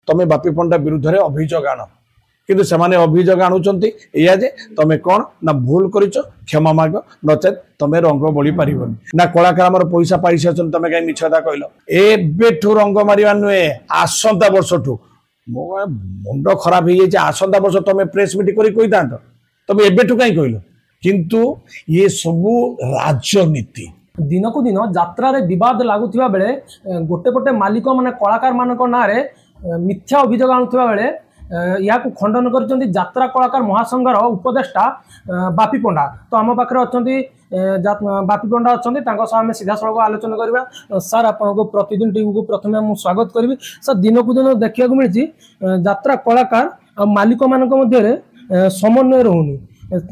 तुम्हें बापी पंडा विरुद्ध में अभियोग आण किंतु से अभियोग आणुंट या जे तुम्हें कौन ना भूल कर क्षमा माग नचेत तुम्हें रंग बोली पार ना कलाकार आम पैसा पाई सारी तुम्हें कहीं मिछता कहल एठू रंग मार नुहे आसंता वर्ष ठू मो मुंड खराब हो जाए आसंता वर्ष तुम्हें प्रेस मीट कही था तुम एबेठू कहीं कहल किंतु ये सबू राजनीति दिन को दिन यात्रा रे विवाद लगुवा बेले गोटे गोटे मालिक माने कलाकार मान ना मिथ्या अभियोग आणुवा बेले या खंडन कर यात्रा कलाकार महासंघर उपदेष्टा बापी पंडा तो आम पाखे अच्छा बापी पंडा अच्छा आम सीधा सड़क आलोचना करवा सर आपको प्रतिदिन टीवी को प्रथम मुझे स्वागत करी सर दिन को दिन देखा मिली यात्रा कलाकार और मालिक मान मध्य समन्वय रोनी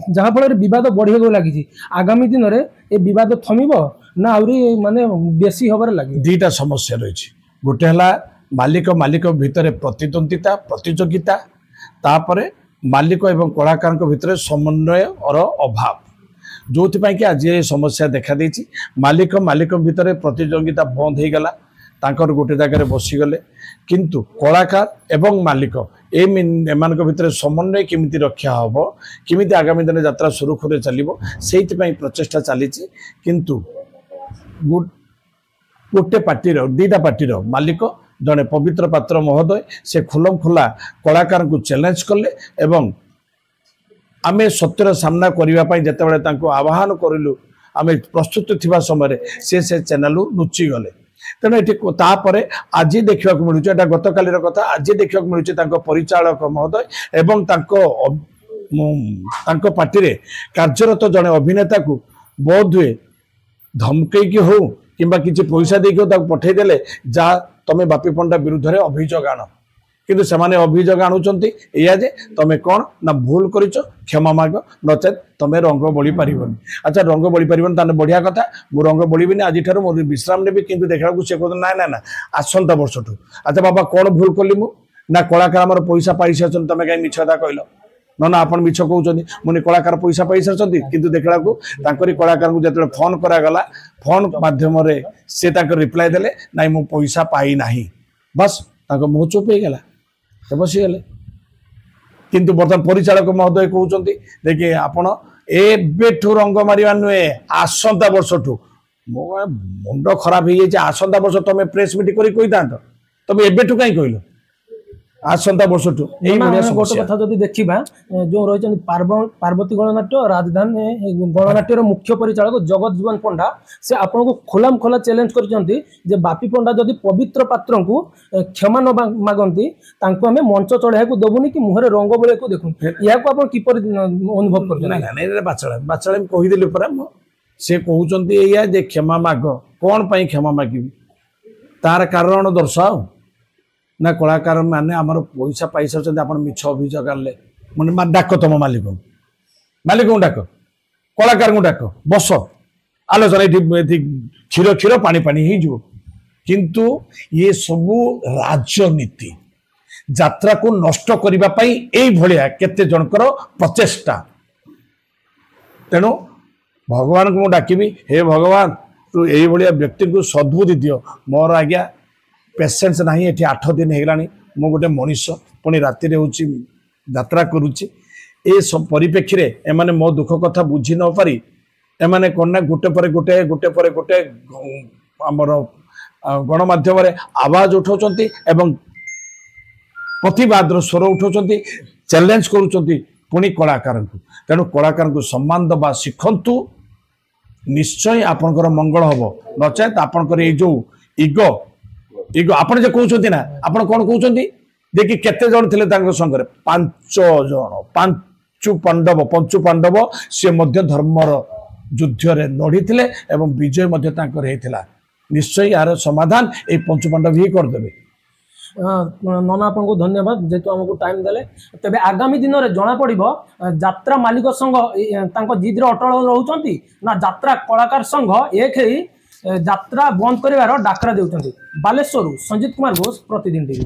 जहाँफल बद बढ़े लगी आगामी दिन में ये बद थमिब ना आहरी माने बेसी हबार लगे दुईटा समस्या रही गोटे है मालिक मालिक भितर प्रतिद्वंदिता प्रतियोगिता तापर मालिक एवं कलाकार भितर समन्वय और अभाव जो कि आज ये समस्या देखा देती मालिक मालिक भितर प्रतियोगिता बंद हो गला तांकर गोटे जगह बसीगले किंतु कलाकार एवं मालिक एम भितर समन्वय केमिति रक्षा हम केमिति आगामी दिन यात्रा सुरुखुरे चलो से प्रचेषा चली किंतु गोटे पार्टीर दीटा पार्टीर मालिक जड़े पवित्र पात्र महोदय से खुलम खुला कलाकार को चैलेंज कले एवं आमे सत्यर सामना करने जिते आह्वान करूँ आम प्रस्तुत थिबा समय से चैनल लुचि गले तेणु ये आज देखा मिलूँ गत कालीर कथा आज देखा मिलूँ परिचालक महोदय एवं पार्टी कार्यरत जड़े अभिनेता को बोध हुए धमकईकी हो कि पैसा देके पठेदेले जा तुम्हें बापी पंडा विरुद्ध में अभियोग आण किंतु से अभियोग आणुंट या जे तुम्हें कौन ना भूल कर क्षमा माग नचेत तुम्हें रंग बोली पार अच्छा रंग बोली पार बढ़िया कथा मुझे रंग बोलबी आज मुझे विश्राम नेबी किंतु देखा से कहते ना ना ना आसंता वर्ष ठू अच्छा बाबा कौन भूल कली मु ना कलाकार आम पैसा पाई सारी तुम्हें कहीं मिछता कहल ना आप मिछ कहते मुझे कलाकार पैसा पाई सारी किंतु देखा कलाकार को जो फोन करागला फोन मध्यम से रिप्लाई देले ना मु पैसा पाई ना बस मुँह चुप हो गला बसीगले किंतु बर्तमान परिचालक महोदय कहते देखिए आपण एठू रंग मार नुहे आसंता वर्ष ठू मो मुंड खराब हो जाए आसंता वर्ष तुम्हें प्रेस मीट कही था तुम एबेठू कहीं कहल आसंता वर्ष ठू गोटे कथा जब देखा जो रही पार्वती गणनाट्य राजधानी गणनाट्यर मुख्य परिचालक जगत जीवन पंडा से आपको खोलाम खोला चैलेंज कर बापी पंडा जदि पवित्र पात्र को क्षमा न मागती आम मंच चढ़ा देवुनि कि मुहर रंग बोलिया को देखुन या किपर अनुभव कर बाचल कहीदेली से कहते क्षमा माग कौन पाई क्षमा मागिबी तार कारण दर्शाओ ना कलाकार मैंने आमर पैसा पाई सारी आप मिछ अभियोग आने मैंने डाक तुम मालिक मालिक को डाक कलाकार को डाक बस आलोचना ये क्षीर क्षीर पानी पानी हो किंतु ये सबू राजनीति यात्रा को नष्ट करने भाया केते जनकर प्रचेष्टा तेणु भगवान को डाकिबी हे भगवान तू यही व्यक्ति को सद्बुद्धि दियो मोर आज्ञा पेसेंस ना ये 8 दिन होगा मु गोटे मनीष पुणी राति यात्रा करुच्ची ए सब परिप्रेक्षी एमाने मो दुख कथा बुझी न पारी एमाने कौन ना गोटे पर गोटे गोटे पर गोटे आमर गणमाध्यम आवाज उठाउछंती एवं प्रतिवाद स्वर उठाउछंती चैलेंज करुछंती पुणी कलाकार को तेणु कलाकार को सम्मान दबा शिखंतु निश्चय आपनकर मंगल हम नचेत आपनकर ये जो इगो इगो आपन जे कहउछंती ना आपन कोन कहउछंती देखि केते जण थिले तांको संगे 5 जण पंचु पांडव से मध्य धर्मर युद्ध रे लड़ी थिले एवं विजय मध्य तांकर हेथिला निश्चय यार समाधान ए पंचु पांडव ही कर देबे नना आपन को धन्यवाद जेतु हमको टाइम देले तबे आगामी दिन रे जना पड़िबो यात्रा मालिक संघ तांको जिद रे अटल रहउचंती ना यात्रा कलाकार संघ एक ही यात्रा बंद कर डाकरा देउछंती बालेश्वर संजीत कुमार घोष प्रतिदिन टीवी।